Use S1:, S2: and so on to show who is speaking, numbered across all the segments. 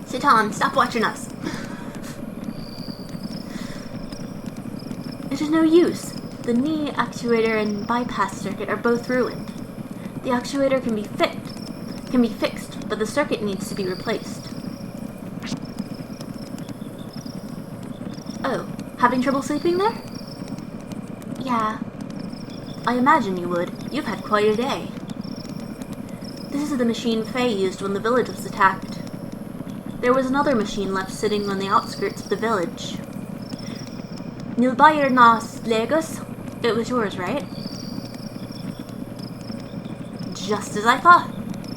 S1: Sitan, stop watching us. It is no use. The knee actuator and bypass circuit are both ruined. The actuator can be fixed, but the circuit needs to be replaced. Oh, having trouble sleeping there? Yeah. I imagine you would. You've had quite a day. This is the machine Faye used when the village was attacked. There was another machine left sitting on the outskirts of the village. Nilbayr nas Legos? It was yours, right? Just as I thought.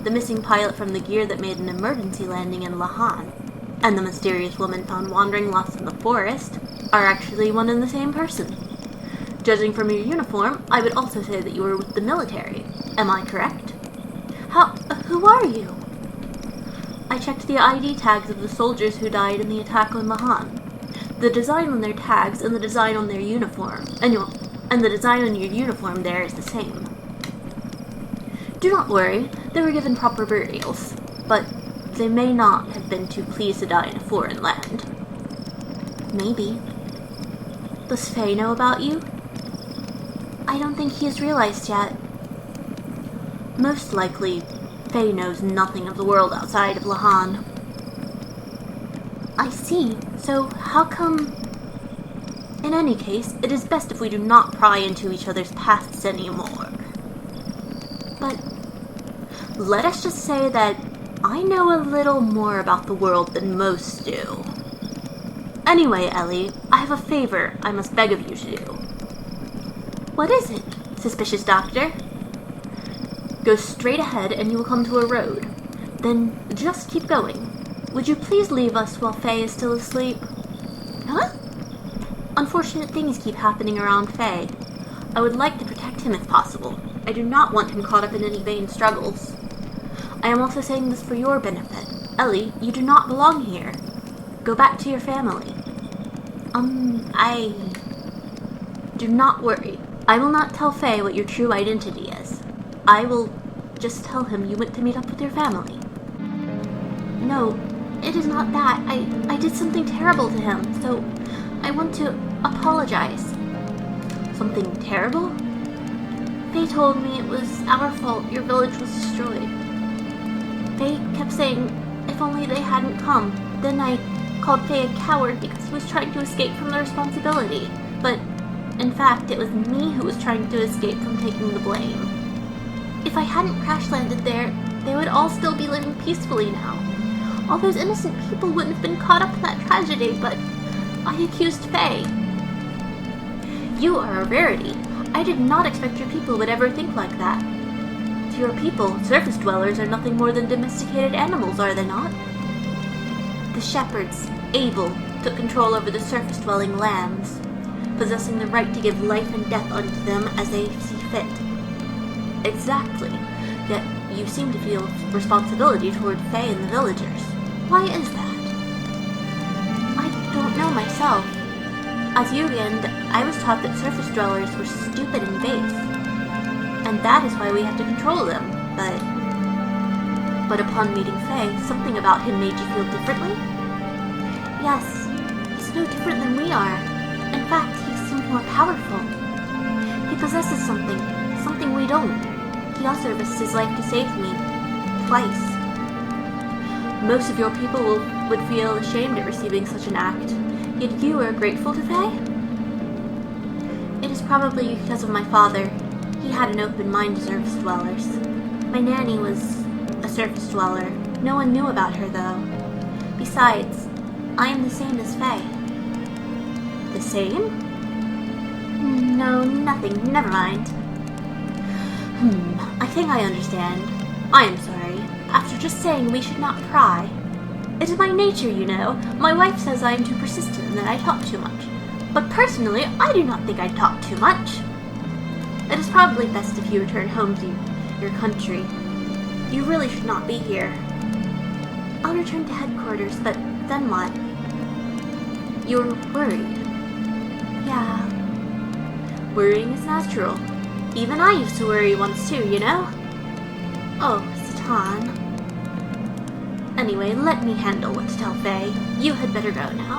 S1: The missing pilot from the gear that made an emergency landing in Lahan, and the mysterious woman found wandering lost in the forest, are actually one and the same person. Judging from your uniform, I would also say that you were with the military. Am I correct? Who are you? I checked the ID tags of the soldiers who died in the attack on Lahan. The design on their tags and the design on their uniform, and the design on your uniform there is the same. Do not worry, they were given proper burials, but they may not have been too pleased to die in a foreign land. Maybe. Does Faye know about you? I don't think he has realized yet. Most likely, Faye knows nothing of the world outside of Lahan. I see. So how come... In any case, it is best if we do not pry into each other's pasts anymore. But let us just say that I know a little more about the world than most do. Anyway, Ellie, I have a favor I must beg of you to do. What is it, suspicious doctor? Go straight ahead and you will come to a road. Then just keep going. Would you please leave us while Faye is still asleep? Huh? Unfortunate things keep happening around Faye. I would like to protect him if possible. I do not want him caught up in any vain struggles. I am also saying this for your benefit. Ellie, you do not belong here. Go back to your family. Do not worry. I will not tell Faye what your true identity is. I will just tell him you went to meet up with your family. No, it is not that. I did something terrible to him, so I want to apologize. Something terrible? Faye told me it was our fault your village was destroyed. Faye kept saying if only they hadn't come. Then I called Faye a coward because he was trying to escape from the responsibility. But in fact, it was me who was trying to escape from taking the blame. If I hadn't crash-landed there, they would all still be living peacefully now. All those innocent people wouldn't have been caught up in that tragedy, but I accused Faye. You are a rarity. I did not expect your people would ever think like that. To your people, surface dwellers are nothing more than domesticated animals, are they not? The shepherds, Abel, took control over the surface-dwelling lands, possessing the right to give life and death unto them as they see fit. Exactly. Yet you seem to feel responsibility toward Faye and the villagers. Why is that? I don't know myself. As Jugend, I was taught that surface dwellers were stupid and base, and that is why we have to control them, But upon meeting Faye, something about him made you feel differently? Yes, he's no different than we are. In fact, he seems more powerful. He possesses something we don't. He also risked his life to save me. Twice. Most of your people would feel ashamed at receiving such an act, yet you are grateful to Faye? It is probably because of my father. He had an open mind to surface dwellers. My nanny was a surface dweller. No one knew about her, though. Besides, I am the same as Faye. The same? No, nothing. Never mind. I think I understand. I am sorry. After just saying we should not pry. It is my nature, you know. My wife says I am too persistent and that I talk too much. But personally, I do not think I talk too much. It is probably best if you return home to your country. You really should not be here. I'll return to headquarters, but then what? You're worried. Yeah. Worrying is natural. Even I used to worry once too, you know? Oh, Satan. Anyway, let me handle what to tell Faye. You had better go now.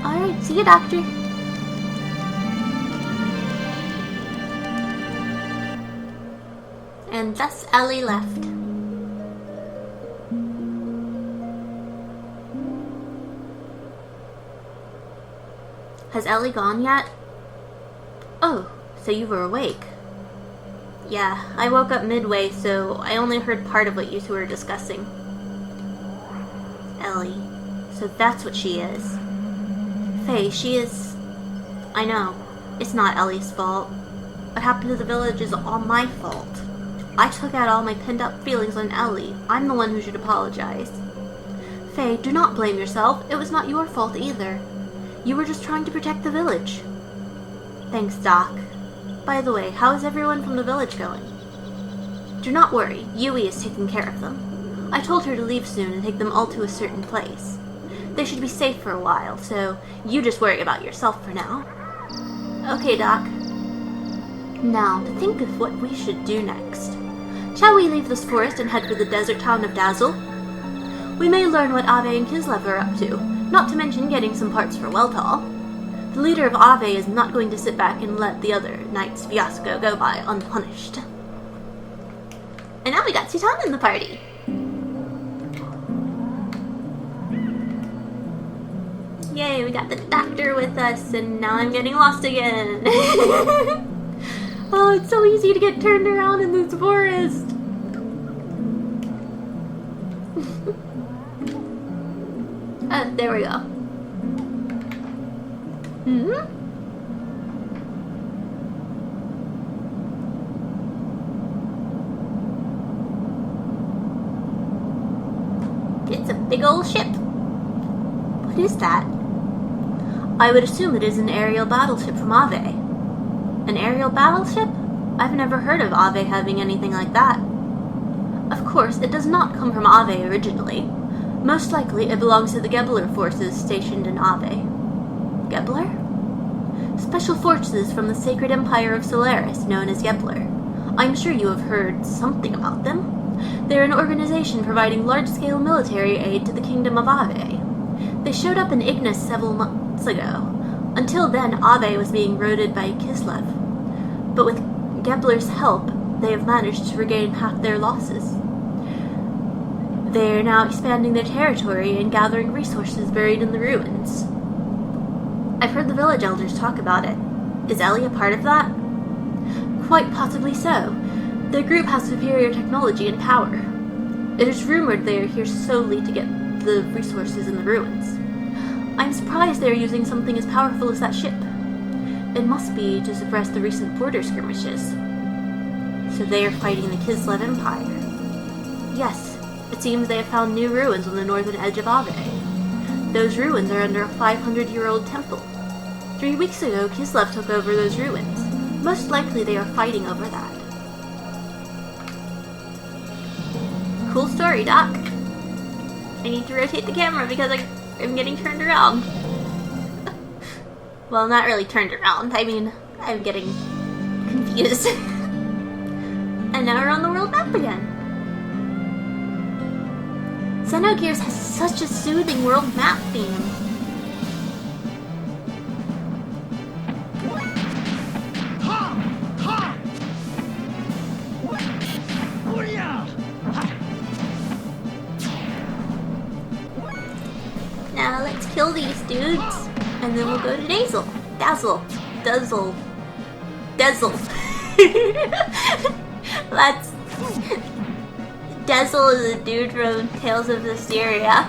S1: Alright, see you, Doctor. And thus Ellie left. Has Ellie gone yet? Oh, so you were awake. Yeah, I woke up midway, so I only heard part of what you two were discussing. Ellie. So that's what she is. Faye, she is... I know. It's not Ellie's fault. What happened to the village is all my fault. I took out all my pent-up feelings on Ellie. I'm the one who should apologize. Faye, do not blame yourself. It was not your fault either. You were just trying to protect the village. Thanks, Doc. By the way, how is everyone from the village going? Do not worry. Yui is taking care of them. I told her to leave soon and take them all to a certain place. They should be safe for a while, so you just worry about yourself for now. Okay, Doc. Now, to think of what we should do next. Shall we leave this forest and head for the desert town of Dazil? We may learn what Ave and Kislev are up to, not to mention getting some parts for Weltall. The leader of Ave is not going to sit back and let the other knight's fiasco go by unpunished. And now we got Titan in the party. Yay, we got the doctor with us, and now I'm getting lost again. Oh, it's so easy to get turned around in this forest. There we go. It's a big old ship. What is that? I would assume it is an aerial battleship from Ave. An aerial battleship? I've never heard of Ave having anything like that. Of course, it does not come from Ave originally. Most likely, it belongs to the Gebler forces stationed in Ave. Gebler? Special forces from the Sacred Empire of Solaris, known as Gebler. I'm sure you have heard something about them. They're an organization providing large-scale military aid to the Kingdom of Ave. They showed up in Ignis several months ago. Until then, Ave was being routed by Kislev. But with Gebler's help, they have managed to regain half their losses. They are now expanding their territory and gathering resources buried in the ruins. I've heard the village elders talk about it. Is Ellie a part of that? Quite possibly so. Their group has superior technology and power. It is rumored they are here solely to get the resources in the ruins. I'm surprised they are using something as powerful as that ship. It must be to suppress the recent border skirmishes. So they are fighting the Kislev Empire. Yes, it seems they have found new ruins on the northern edge of Ave. Those ruins are under a 500-year-old temple. 3 weeks ago, Kislev took over those ruins. Most likely they are fighting over that. Cool story, Doc. I need to rotate the camera because I'm getting turned around. Well, not really turned around. I mean, I'm getting confused. And now we're on the world map again. Xenogears has such a soothing world map theme. Now let's kill these dudes, and then we'll go to Dazil. Dazil. That's... Dazil is a dude from Tales of Hysteria.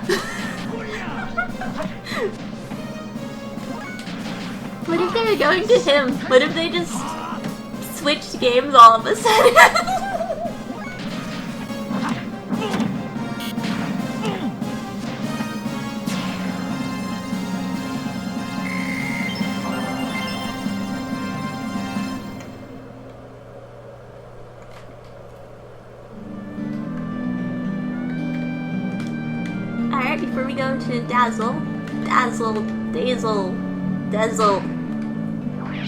S1: What if they were going to him? What if they just switched games all of a sudden? Before we go to Dazil,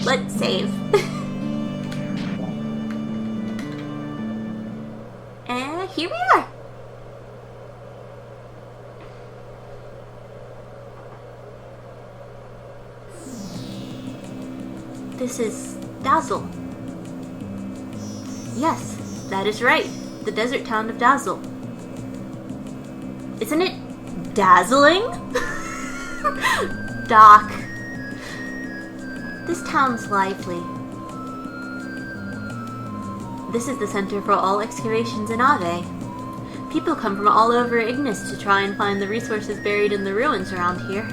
S1: let's save. here we are! This is Dazil. Yes, that is right. The desert town of Dazil. Isn't it dazzling? Doc. This town's lively. This is the center for all excavations in Ave. People come from all over Ignis to try and find the resources buried in the ruins around here.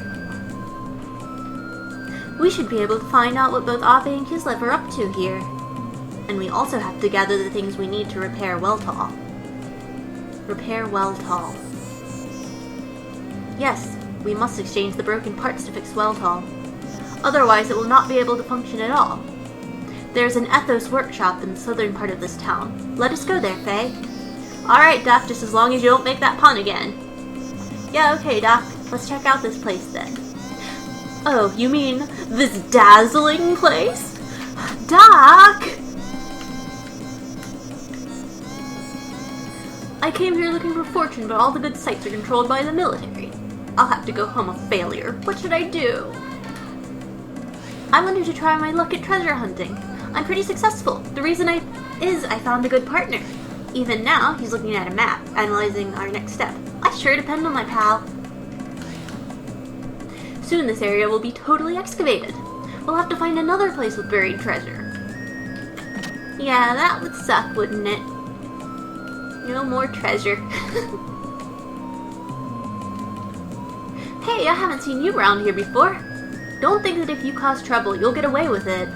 S1: We should be able to find out what both Ave and Kislev are up to here. And we also have to gather the things we need to repair Weltall. Repair Weltall. Yes, we must exchange the broken parts to fix Weltall. Otherwise it will not be able to function at all. There's an Ethos workshop in the southern part of this town. Let us go there, Faye. Alright, Doc, just as long as you don't make that pun again. Yeah, okay, Doc. Let's check out this place then. Oh, you mean this dazzling place? Doc! I came here looking for fortune, but all the good sites are controlled by the military. I'll have to go home a failure. What should I do? I wanted to try my luck at treasure hunting. I'm pretty successful. The reason I found a good partner. Even now, he's looking at a map, analyzing our next step. I sure depend on my pal. Soon this area will be totally excavated. We'll have to find another place with buried treasure. Yeah, that would suck, wouldn't it? No more treasure. Hey, I haven't seen you around here before. Don't think that if you cause trouble, you'll get away with it.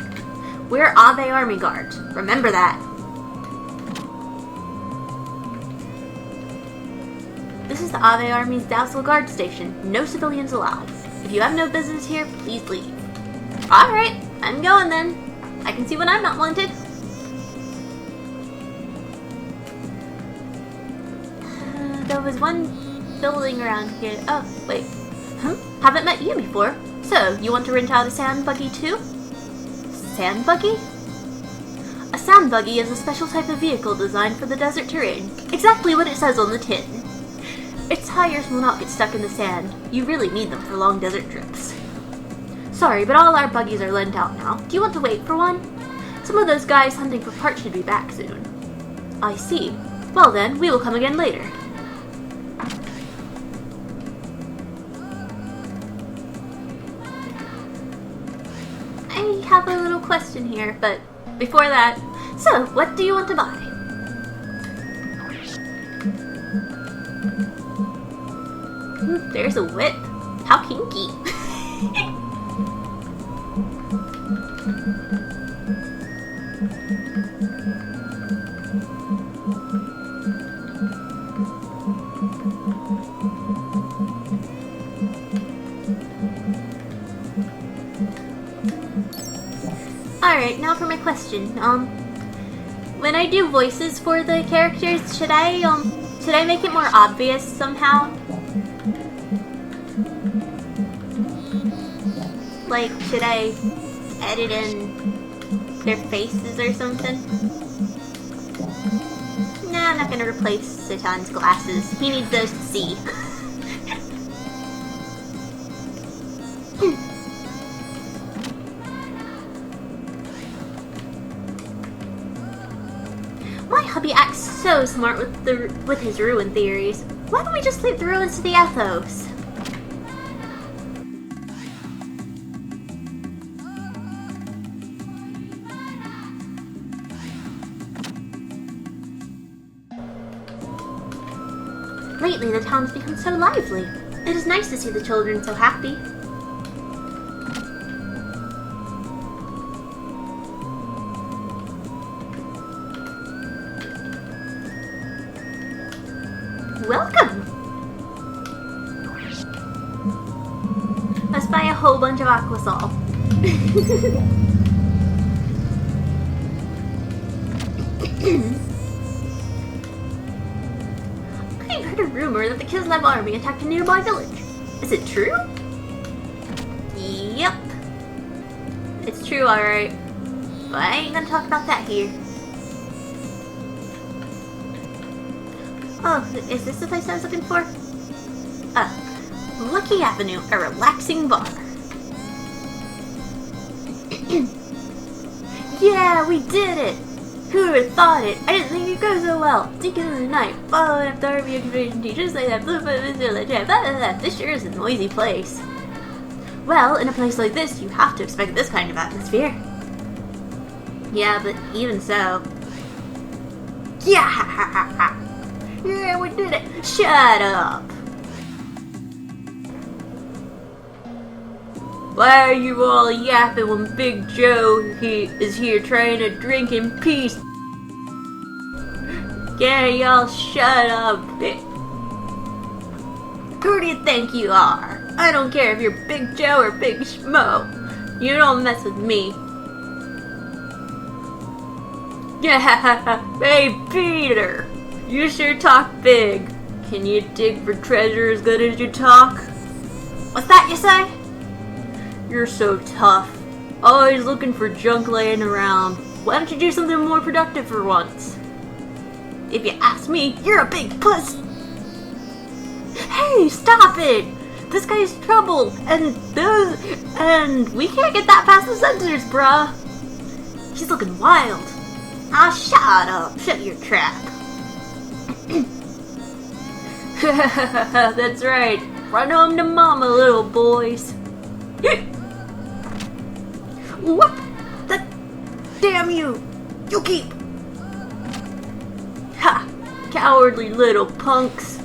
S1: We're Ave Army Guards. Remember that. This is the Ave Army's Dazil Guard Station. No civilians allowed. If you have no business here, please leave. Alright, I'm going then. I can see when I'm not wanted. There was one building around here. Oh, wait. Haven't met you before. So, you want to rent out a sand buggy too? Sand buggy? A sand buggy is a special type of vehicle designed for the desert terrain. Exactly what it says on the tin. Its tires will not get stuck in the sand. You really need them for long desert trips. Sorry, but all our buggies are lent out now. Do you want to wait for one? Some of those guys hunting for parts should be back soon. I see. Well then, we will come again later. I have a little question here, but before that, so what do you want to buy? There's a whip. How kinky. Alright, now for my question. When I do voices for the characters, should I make it more obvious somehow? Like, should I edit in their faces or something? Nah, I'm not gonna replace Sitan's glasses. He needs those to see. My hubby acts so smart with his ruin theories. Why don't we just leave the ruins to the Ethos? Lately, the town's become so lively. It is nice to see the children so happy. Welcome! Let's buy a whole bunch of Aquasol. I've heard a rumor that the Kislev army attacked a nearby village. Is it true? Yep. It's true, alright. But I ain't gonna talk about that here. Oh, is this the place I was looking for? Lucky Avenue, a relaxing bar. Yeah, we did it! Who would have thought it? I didn't think it'd go so well. Deacon of the night, following after our conversion teachers, they have this sure is a noisy place. Well, in a place like this, you have to expect this kind of atmosphere. Yeah, but even so. Yeah! Yeah, we did it! Shut up! Why are you all yapping when Big Joe is here trying to drink in peace? Yeah, y'all shut up. Who do you think you are? I don't care if you're Big Joe or Big Schmo. You don't mess with me. Yeah, hey Peter. You sure talk big. Can you dig for treasure as good as you talk? What's that you say? You're so tough. Always looking for junk laying around. Why don't you do something more productive for once? If you ask me, you're a big puss. Hey, stop it! This guy's trouble, and we can't get that past the sensors, bruh. He's looking wild. Ah, shut up. Shut your trap. That's right. Run home to mama, little boys. What? That... Damn you! You keep... Ha! Cowardly little punks.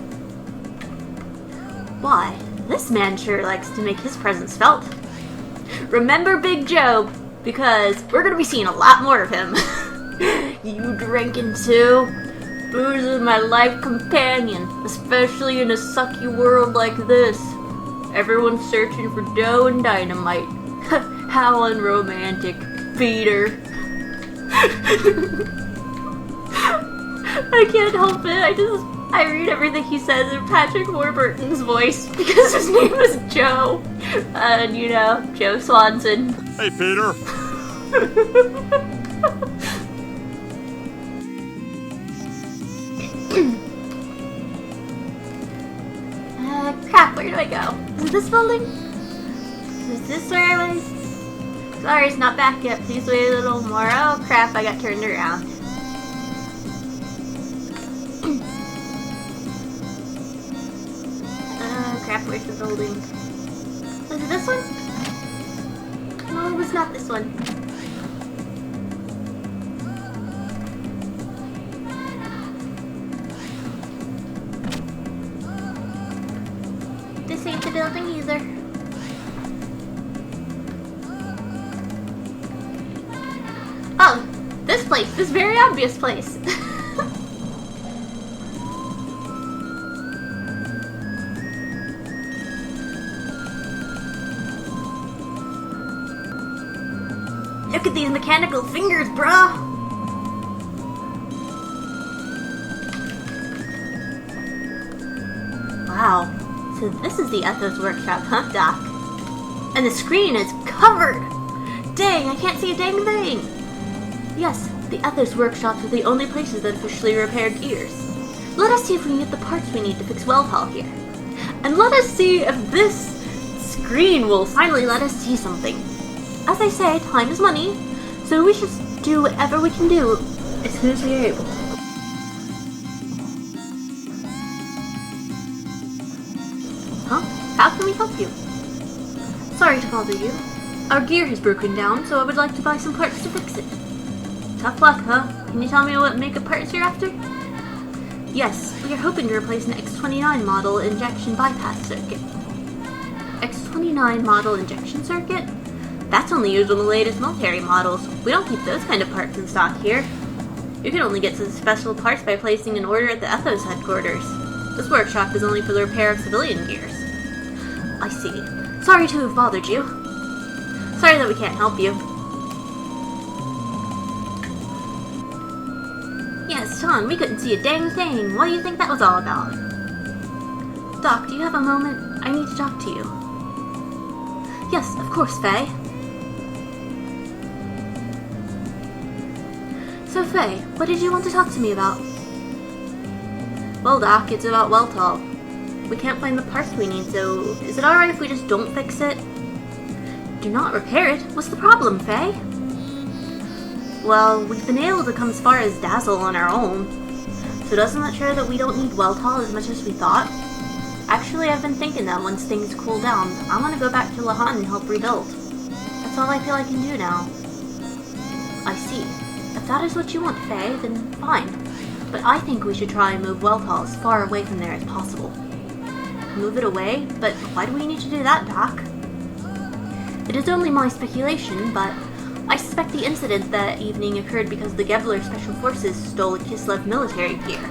S1: Why, this man sure likes to make his presence felt. Remember Big Joe, because we're gonna be seeing a lot more of him. You drinking too? Booze is my life companion, especially in a sucky world like this. Everyone's searching for dough and dynamite. How unromantic, Peter. I can't help it. I read everything he says in Patrick Warburton's voice because his name is Joe. And you know, Joe Swanson.
S2: Hey, Peter.
S1: Crap, where do I go? Is it this building? Is this where I was? Sorry, it's not back yet. Please wait a little more. Oh crap, I got turned around. Oh crap, where's the building? Was it this one? No, it was not this one. This ain't the building either. Oh, this place, this very obvious place. Look at these mechanical fingers, bruh! Wow, so this is the Ethos workshop, huh, Doc? And the screen is covered! Dang, I can't see a dang thing! Yes, the Ethos workshops are the only places that officially repair gears. Let us see if we can get the parts we need to fix Weltall here. And let us see if this screen will finally let us see something. As they say, time is money, so we should do whatever we can do as soon as we are able. Huh? How can we help you? Sorry to bother you. Our gear has broken down, so I would like to buy some parts to fix it. Tough luck, huh? Can you tell me what make of parts you're after? Yes, we are hoping to replace an X29 model injection bypass circuit. X29 model injection circuit? That's only used on the latest military models. We don't keep those kind of parts in stock here. You can only get to the special parts by placing an order at the Ethos headquarters. This workshop is only for the repair of civilian gears. I see. Sorry to have bothered you. Sorry that we can't help you. Yes, Tom, we couldn't see a dang thing. What do you think that was all about? Doc, do you have a moment? I need to talk to you. Yes, of course, Faye. So, Faye, what did you want to talk to me about? Well, Doc, it's about Weltall. We can't find the parts we need, so is it alright if we just don't fix it? Do not repair it? What's the problem, Faye? Well, we've been able to come as far as Dazzle on our own. So doesn't that show that we don't need Weltall as much as we thought? Actually, I've been thinking that once things cool down, I want to go back to Lahan and help rebuild. That's all I feel I can do now. I see. If that is what you want, Faye, then fine. But I think we should try and move Weltall as far away from there as possible. Move it away? But why do we need to do that, Doc? It is only my speculation, but I suspect the incident that evening occurred because the Gebler Special Forces stole a Kislev military gear.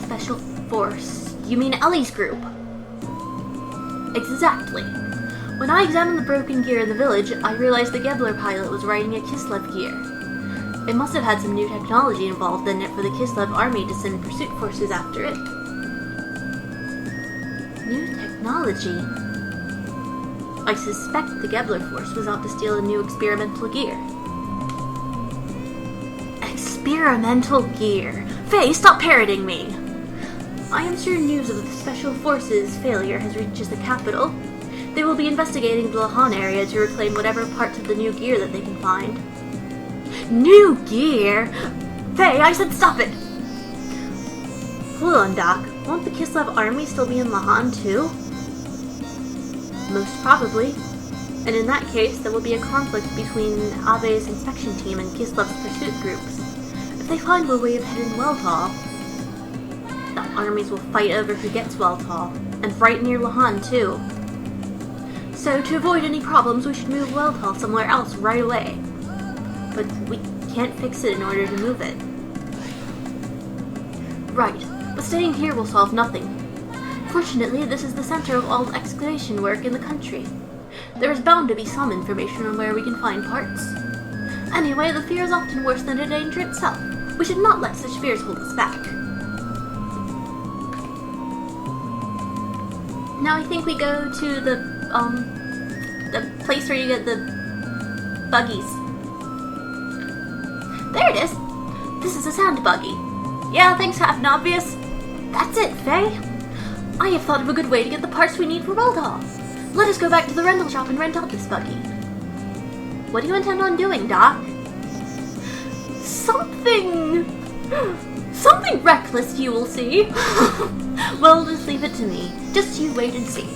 S1: Special Force? You mean Ellie's group? Exactly. When I examined the broken gear in the village, I realized the Gebler pilot was riding a Kislev gear. It must have had some new technology involved in it for the Kislev army to send pursuit forces after it. New technology? I suspect the Gebler force was out to steal a new experimental gear. Experimental gear? Faye, stop parroting me! I am sure news of the Special Forces' failure has reached the capital. They will be investigating the Lahan area to reclaim whatever parts of the new gear that they can find. New gear? Faye, I said stop it! Hold on, Doc. Won't the Kislev army still be in Lahan, too? Most probably. And in that case, there will be a conflict between Ave's inspection team and Kislev's pursuit groups. If they find a way of hitting Weltall, the armies will fight over who gets Weltall, and right near Lahan, too. So, to avoid any problems, we should move Weltall somewhere else right away. But we can't fix it in order to move it. Right, but staying here will solve nothing. Fortunately, this is the center of all excavation work in the country. There is bound to be some information on where we can find parts. Anyway, the fear is often worse than the danger itself. We should not let such fears hold us back. Now I think we go to the place where you get the buggies. There it is! This is a sand buggy. Yeah, thanks, Captain Obvious. That's it, Faye. I have thought of a good way to get the parts we need for Weltall. Let us go back to the rental shop and rent out this buggy. What do you intend on doing, Doc? Something reckless, you will see. Well, just leave it to me. Just you wait and see.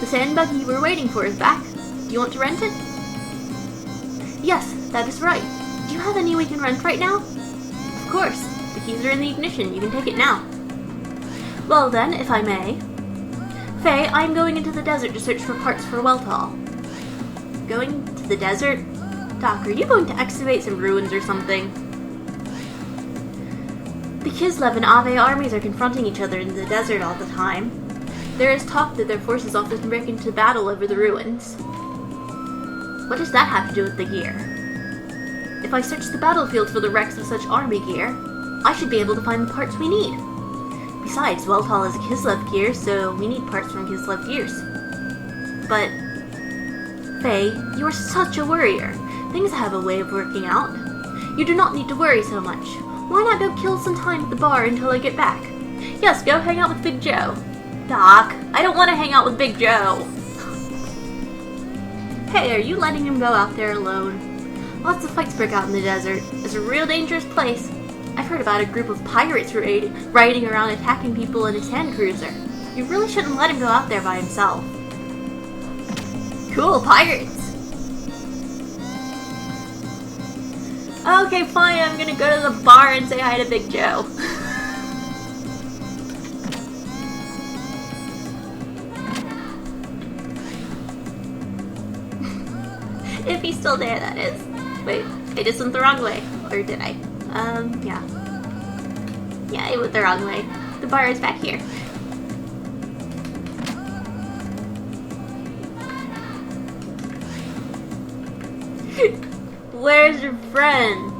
S1: The sand buggy you were waiting for is back. Do you want to rent it? Yes, that is right. Do you have any we can rent right now? Of course. The keys are in the ignition. You can take it now. Well then, if I may. Faye, I am going into the desert to search for parts for Weltall. Going to the desert? Doc, are you going to excavate some ruins or something? The Kislev and Ave armies are confronting each other in the desert all the time. There is talk that their forces often break into battle over the ruins. What does that have to do with the gear? If I search the battlefield for the wrecks of such army gear, I should be able to find the parts we need. Besides, Weltall is a Kislev gear, so we need parts from Kislev gears. But, Faye, you are such a worrier. Things have a way of working out. You do not need to worry so much. Why not go kill some time at the bar until I get back? Yes, go hang out with Big Joe. Doc, I don't want to hang out with Big Joe. Hey, are you letting him go out there alone? Lots of fights break out in the desert. It's a real dangerous place. I've heard about a group of pirates riding around attacking people in a sand cruiser. You really shouldn't let him go out there by himself. Cool, pirates! Okay, fine, I'm gonna go to the bar and say hi to Big Joe. If he's still there, that is. Wait, I just went the wrong way. Or did I? Yeah. Yeah, I went the wrong way. The bar is back here. Where's your friend?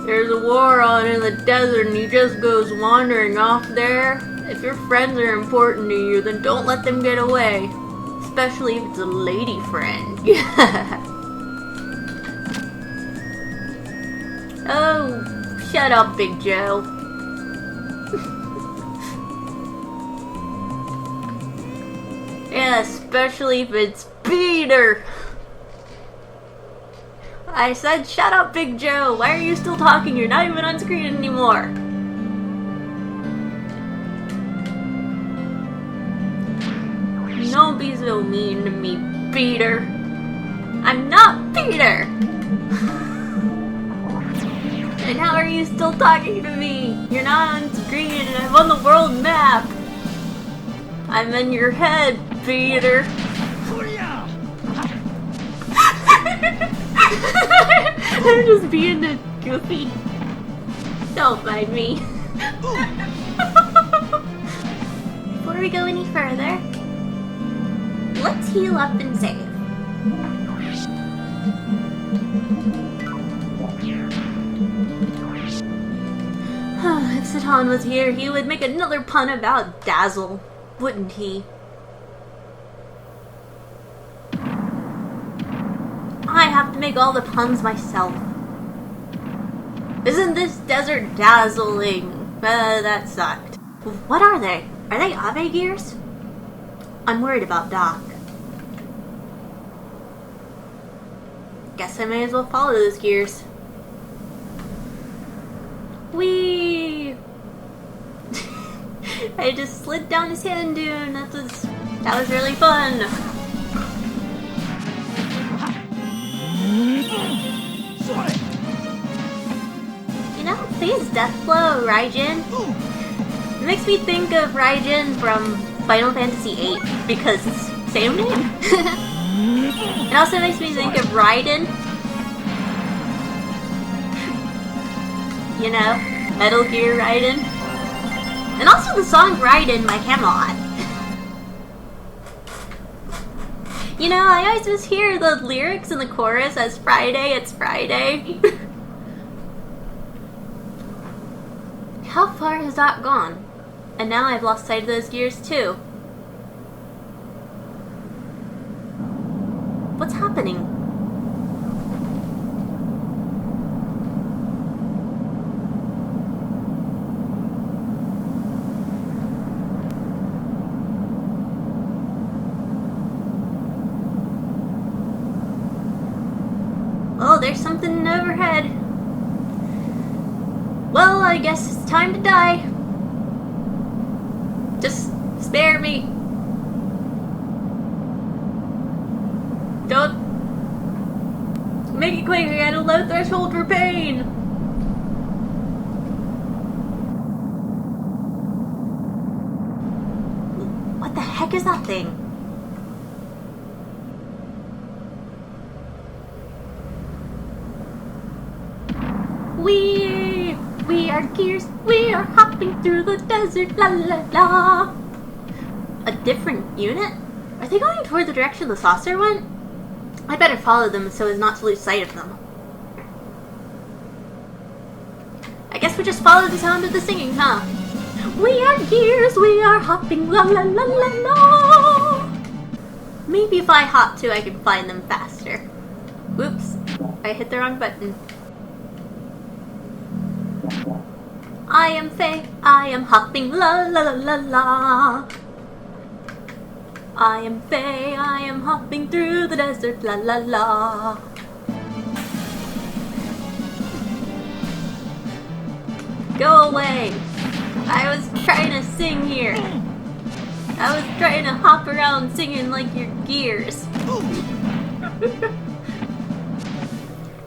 S1: There's a war on in the desert and he just goes wandering off there. If your friends are important to you, then don't let them get away. Especially if it's a lady friend. Oh, shut up, Big Joe. Yeah, especially if it's Peter. I said shut up, Big Joe. Why are you still talking? You're not even on screen anymore. Don't be so mean to me, Peter. I'm not Peter! And how are you still talking to me? You're not on screen and I'm on the world map. I'm in your head, Peter. I'm just being a goofy. Don't mind me. Before we go any further, let's heal up and save. If Satan was here, he would make another pun about Dazzle, wouldn't he? I have to make all the puns myself. Isn't this desert dazzling? That sucked. What are they? Are they Xenogears? I'm worried about Doc. Guess I may as well follow those gears. Whee! I just slid down a sand dune. That was really fun. You know, please Deathblow Raijin. It makes me think of Raijin from Final Fantasy VIII because it's same name. It also makes me think of Raiden. You know, Metal Gear Raiden. And also the song Raiden by Camelot. You know, I always just hear the lyrics in the chorus as Friday, it's Friday. How far has that gone? And now I've lost sight of those gears too. What's happening? Oh, there's something overhead. Well, I guess it's time to die. Just spare me. Don't make it quick. I got a low threshold for pain. What the heck is that thing? We are gears, we are hopping through the desert, la la la. A different unit? Are they going toward the direction the saucer went? I better follow them so as not to lose sight of them. I guess we just follow the sound of the singing, huh? We are gears, we are hopping, la la la la la. Maybe if I hop too, I can find them faster. Whoops, I hit the wrong button. I am Faye, I am hopping, la la la la la. I am Faye, I am hopping through the desert, la la la. Go away! I was trying to sing here. I was trying to hop around singing like your gears.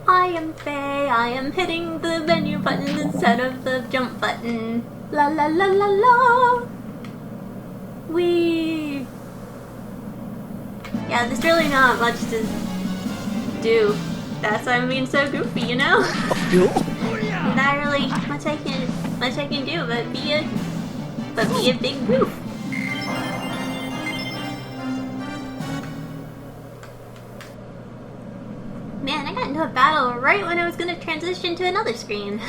S1: I am Faye, I am hitting the menu button instead of the jump button. La la la la la. Wee. Yeah, there's really not much to do. That's why I'm being so goofy, you know? Not really much I can do but be a big goof. Man, I got into a battle right when I was gonna transition to another screen.